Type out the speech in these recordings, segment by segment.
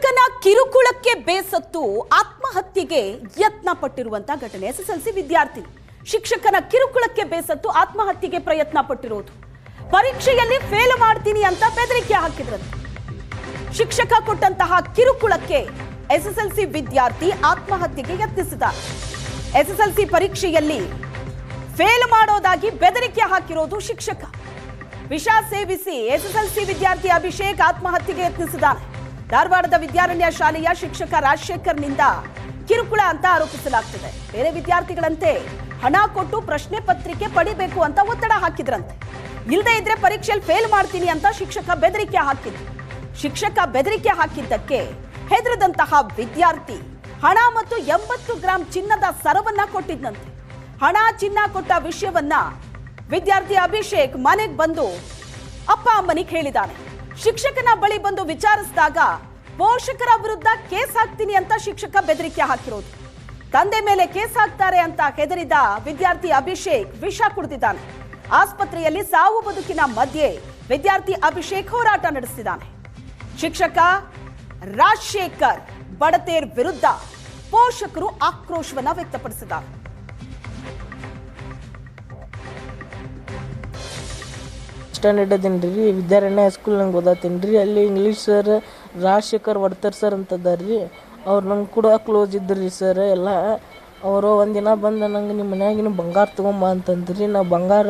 ಶಿಕ್ಷಕನ ಕಿರುಕುಳಕ್ಕೆ ಬೇಸತ್ತು ಆತ್ಮಹತ್ಯೆಗೆ ಯತ್ನ ಪಟ್ಟಿರುವಂತಹ ಘಟನೆ. ಎಸ್ಎಸ್ಎಲ್ಸಿ ವಿದ್ಯಾರ್ಥಿ ಶಿಕ್ಷಕನ ಕಿರುಕುಳಕ್ಕೆ ಬೇಸತ್ತು ಆತ್ಮಹತ್ಯೆಗೆ ಪ್ರಯತ್ನ ಪಟ್ಟಿರೋದು. ಪರೀಕ್ಷೆಯಲ್ಲಿ ಫೇಲ್ ಮಾಡ್ತೀನಿ ಅಂತ ಬೆದರಿಕೆ ಹಾಕಿದ್ರಂತೆ. ಶಿಕ್ಷಕ ಕೊಟ್ಟಂತಹ ಕಿರುಕುಳಕ್ಕೆ ಎಸ್ಎಸ್ಎಲ್ಸಿ ವಿದ್ಯಾರ್ಥಿ ಆತ್ಮಹತ್ಯೆಗೆ ಯತ್ನಿಸಿದ್ದಾರೆ. ಎಸ್ಎಸ್ಎಲ್ಸಿ ಪರೀಕ್ಷೆಯಲ್ಲಿ ಫೇಲ್ ಮಾಡೋದಾಗಿ ಬೆದರಿಕೆ ಹಾಕಿರೋದು ಶಿಕ್ಷಕ. ವಿಷ ಸೇವಿಸಿ ಎಸ್ಎಸ್ಎಲ್ಸಿ ವಿದ್ಯಾರ್ಥಿ ಅಭಿಷೇಕ್ ಆತ್ಮಹತ್ಯೆಗೆ ಯತ್ನಿಸಿದ್ದಾನೆ. ಧಾರವಾಡದ ವಿದ್ಯಾರಣ್ಯ ಶಾಲೆಯ ಶಿಕ್ಷಕ ರಾಜಶೇಖರ್ನಿಂದ ಕಿರುಕುಳ ಅಂತ ಆರೋಪಿಸಲಾಗ್ತಿದೆ. ಬೇರೆ ವಿದ್ಯಾರ್ಥಿಗಳಂತೆ ಹಣ ಕೊಟ್ಟು ಪ್ರಶ್ನೆ ಪತ್ರಿಕೆ ಪಡಿಬೇಕು ಅಂತ ಒತ್ತಡ ಹಾಕಿದ್ರಂತೆ. ಇಲ್ಲದೆ ಇದ್ರೆ ಪರೀಕ್ಷೆಯಲ್ಲಿ ಫೇಲ್ ಮಾಡ್ತೀನಿ ಅಂತ ಶಿಕ್ಷಕ ಬೆದರಿಕೆ ಹಾಕಿದ್ರು. ಶಿಕ್ಷಕ ಬೆದರಿಕೆ ಹಾಕಿದ್ದಕ್ಕೆ ಹೆದರದಂತಹ ವಿದ್ಯಾರ್ಥಿ ಹಣ ಮತ್ತು 80 ಗ್ರಾಂ ಚಿನ್ನದ ಸರವನ್ನ ಕೊಟ್ಟಿದ್ದಂತೆ. ಹಣ ಚಿನ್ನ ಕೊಟ್ಟ ವಿಷಯವನ್ನ ವಿದ್ಯಾರ್ಥಿ ಅಭಿಷೇಕ್ ಮನೆಗೆ ಬಂದು ಅಪ್ಪ ಅಮ್ಮನಿಗೆ ಹೇಳಿದ್ದಾನೆ. ಶಿಕ್ಷಕನ ಬಳಿ ಬಂದು ವಿಚಾರಿಸಿದಾಗ ಪೋಷಕರ ವಿರುದ್ಧ ಕೇಸ್ ಹಾಕ್ತೀನಿ ಅಂತ ಶಿಕ್ಷಕ ಬೆದರಿಕೆ ಹಾಕಿರೋದು. ತಂದೆ ಮೇಲೆ ಕೇಸ್ ಹಾಕ್ತಾರೆ ಅಂತ ಹೆದರಿದ ವಿದ್ಯಾರ್ಥಿ ಅಭಿಷೇಕ್ ವಿಷ ಕುಡಿದಿದ್ದಾನೆ. ಆಸ್ಪತ್ರೆಯಲ್ಲಿ ಸಾವು ಬದುಕಿನ ಮಧ್ಯೆ ವಿದ್ಯಾರ್ಥಿ ಅಭಿಷೇಕ್ ಹೋರಾಟ ನಡೆಸಿದ್ದಾನೆ. ಶಿಕ್ಷಕ ರಾಜಶೇಖರ್ ಬಡತೇರ್ ವಿರುದ್ಧ ಪೋಷಕರು ಆಕ್ರೋಶವನ್ನ ವ್ಯಕ್ತಪಡಿಸಿದ್ದಾರೆ. ಸ್ಟ್ಯಾಂಡರ್ಡ್ ಅದೀನಿ ರೀ, ವಿದ್ಯಾರಣ್ಯ ಹೈಸ್ಕೂಲ್ ನಂಗೆ ಓದಾತೀನಿ ರೀ. ಅಲ್ಲಿ ಇಂಗ್ಲೀಷ್ ಸರ್ ರಾಜಶೇಖರ್ ವಡ್ತರ್ ಸರ್ ಅಂತದಾರ ರೀ. ಅವ್ರು ನಂಗೆ ಕೂಡ ಕ್ಲೋಸ್ ಇದ್ದರು ರೀ ಸರ್ ಎಲ್ಲ. ಅವರು ಒಂದಿನ ಬಂದು ನಂಗೆ ನಿಮ್ಮ ಮನ್ಯಾಗಿನ ಬಂಗಾರ ತೊಗೊಂಬ ಅಂತಂದ್ರಿ. ನಾವು ಬಂಗಾರ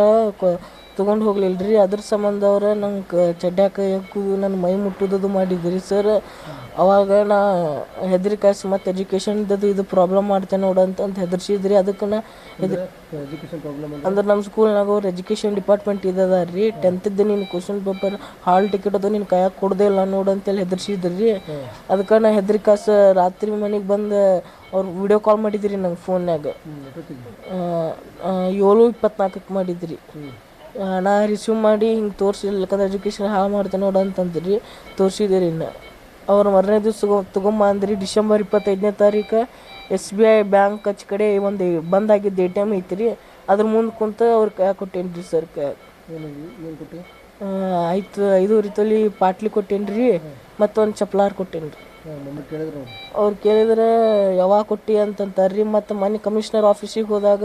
ತೊಗೊಂಡು ಹೋಗ್ಲಿಲ್ಲ ರೀ. ಅದ್ರ ಸಂಬಂಧ ಅವ್ರು ನಂಗೆ ಚಡ್ಡಾಕ ಹಾಕೋದು ನನ್ನ ಮೈ ಮುಟ್ಟೋದು ಮಾಡಿದ್ರಿ ಸರ್. ಅವಾಗ ನಾ ಹೆದರಿ ಕಾಸು ಮತ್ತು ಎಜುಕೇಷನ್ದು ಇದು ಪ್ರಾಬ್ಲಮ್ ಮಾಡ್ತೇನೆ ನೋಡಂತ ಹೆದರ್ಸಿದ್ರಿ. ಅದಕ್ಕೆ ನಾ ಅಂದ್ರೆ ನಮ್ಮ ಸ್ಕೂಲ್ನಾಗ ಅವ್ರು ಎಜುಕೇಷನ್ ಡಿಪಾರ್ಟ್ಮೆಂಟ್ ಇದ್ದದ ರೀ. 10th ನೀನು ಕ್ವಶನ್ ಪೇಪರ್ ಹಾಲ್ ಟಿಕೆಟ್ ಅದು ನಿನ್ನ ಕೈಯಾಗ ಕೊಡದೇ ಇಲ್ಲ ನೋಡಂತೇಳಿ ಹೆದರ್ಸಿದ್ರಿ ರೀ. ಅದಕ್ಕೆ ನಾ ಹೆದರಿ ಕಾಸು ರಾತ್ರಿ ಮನೆಗೆ ಬಂದು ಅವ್ರು ವಿಡಿಯೋ ಕಾಲ್ ಮಾಡಿದ್ರಿ ನಂಗೆ ಫೋನ್ಯಾಗ. 7:24 ಮಾಡಿದ್ರಿ. ನಾ ರಿಸೀವ್ ಮಾಡಿ ಹಿಂಗೆ ತೋರಿಸಿಲ್ಲ, ಯಾಕಂದ್ರೆ ಎಜುಕೇಷನ್ ಹಾಳು ಮಾಡ್ತೇನೆ ನೋಡು ಅಂತಂದ್ರಿ. ತೋರಿಸಿದ್ರಿ. ಅವ್ರು ಮರನೇ ದಿವ್ಸ ತೊಗೊಂಬ ಅಂದ್ರಿ. ಡಿಸೆಂಬರ್ 25ನೇ ತಾರೀಕು SBI ಬ್ಯಾಂಕ್ ಹಚ್ಚ ಕಡೆ ಒಂದು ಬಂದಾಗಿದ್ದು ATM ಐತಿ. ಅದ್ರ ಮುಂದೆ ಕುಂತ ಅವ್ರ ಕೈ ಕೊಟ್ಟೇನಿ ರೀ ಸರ್. ಆಯ್ತು 5 ತೊಲಿ ಪಾಟ್ಲಿ ಕೊಟ್ಟೇನಿ ರೀ, ಮತ್ತೊಂದು ಚಪ್ಲಾರ್ ಕೊಟ್ಟೇನಿ ರೀ. ಅವ್ರು ಕೇಳಿದ್ರೆ ಯಾವಾಗ ಕೊಟ್ಟಿ ಅಂತಂತಾರ್ರಿ. ಮತ್ತು ಮನೆ ಕಮಿಷನರ್ ಆಫೀಸಿಗೆ ಹೋದಾಗ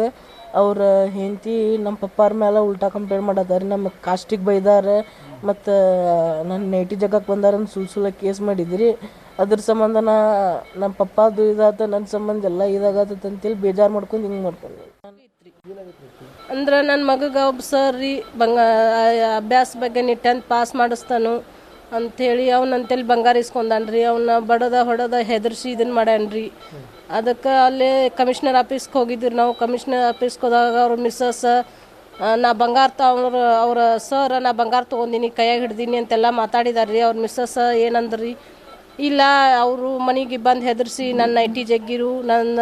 ಅವ್ರ ಹೆಂಡತಿ ನಮ್ಮ ಪಪ್ಪಾರ ಮೇಲೆ ಉಲ್ಟಾ ಕಂಪ್ಲೇಂಟ್ ಮಾಡತ್ತಾರ. ನಮ್ಮ ಕಾಸ್ಟಿಗೆ ಬೈದಾರೆ ಮತ್ತು ನನ್ನ ನೈಟಿ ಜಗಕ್ಕೆ ಬಂದಾರ ಸುಳ್ಳ ಕೇಸ್ ಮಾಡಿದ್ರಿ. ಅದ್ರ ಸಂಬಂಧ ನಮ್ಮ ಪಪ್ಪಾದು ಇದಾತ, ನನ್ನ ಸಂಬಂಧ ಎಲ್ಲ ಇದಾಗತ್ತ ಅಂತೇಳಿ ಬೇಜಾರು ಮಾಡ್ಕೊಂಡು ಹಿಂಗೆ ಮಾಡ್ಕೊಂಡು ಅಂದ್ರೆ ನನ್ನ ಮಗಗೆ ಒಬ್ಬ ಸರ್ ರೀ ಅಭ್ಯಾಸ ಬಗ್ಗೆ ನೀ 10th ಪಾಸ್ ಮಾಡಿಸ್ತಾನು ಅಂಥೇಳಿ ಅವನಂತೇಳಿ ಬಂಗಾರ ಇಸ್ಕೊಂಡಾನ್ರಿ. ಅವನ್ನ ಹೊಡೆದ ಹೆದರ್ಸಿ ಇದನ್ನು ಮಾಡ್ಯಾನ್ರಿ. ಅದಕ್ಕೆ ಅಲ್ಲಿ ಕಮಿಷನರ್ ಆಫೀಸ್ಗೆ ಹೋಗಿದ್ವಿ ನಾವು. ಕಮಿಷನರ್ ಆಫೀಸ್ಗೆ ಹೋದಾಗ ಅವ್ರ ಮಿಸ್ಸಸ್ ನಾ ಬಂಗಾರ ಅವ್ರ ಸರ್ ನಾ ಬಂಗಾರ ತೊಗೊಂಡಿನಿ ಕೈಯಾಗ ಹಿಡ್ದೀನಿ ಅಂತೆಲ್ಲ ಮಾತಾಡಿದಾರೆ ರೀ. ಅವ್ರ ಮಿಸ್ಸಸ್ ಏನಂದ್ರಿ, ಇಲ್ಲ ಅವರು ಮನೆಗೆ ಬಂದು ಹೆದರ್ಸಿ ನನ್ನ ನೈಟಿ ಜಗ್ಗಿರು ನನ್ನ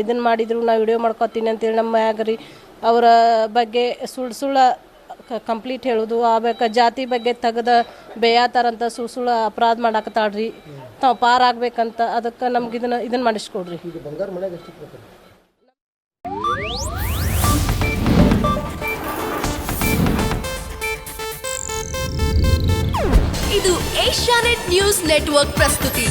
ಇದನ್ನು ಮಾಡಿದ್ರು, ನಾ ವಿಡಿಯೋ ಮಾಡ್ಕೊತೀನಿ ಅಂತೇಳಿ ನಮ್ಮ ಮ್ಯಾಗ ರೀ ಅವರ ಬಗ್ಗೆ ಸುಳ್ಳು ಕಂಪ್ಲೀಟ್ ಹೇಳೋದು. ಆಮೇಲೆ ಜಾತಿ ಬಗ್ಗೆ ತೆಗೆದ ಬೇಯಾತಾರಂತ ಸುಳ್ಳು ಅಪರಾಧ ಮಾಡಾಕತ್ತಾಳ್ರಿ. ತಾವು ಪಾರಾಗಬೇಕಂತ. ಅದಕ್ಕೆ ನಮ್ಗೆ ಇದನ್ನ ಮಾಡಿಸ್ಕೊಡ್ರಿ. ಇದು ಏಷ್ಯಾನೆಟ್ ನ್ಯೂಸ್ ನೆಟ್ವರ್ಕ್ ಪ್ರಸ್ತುತಿ.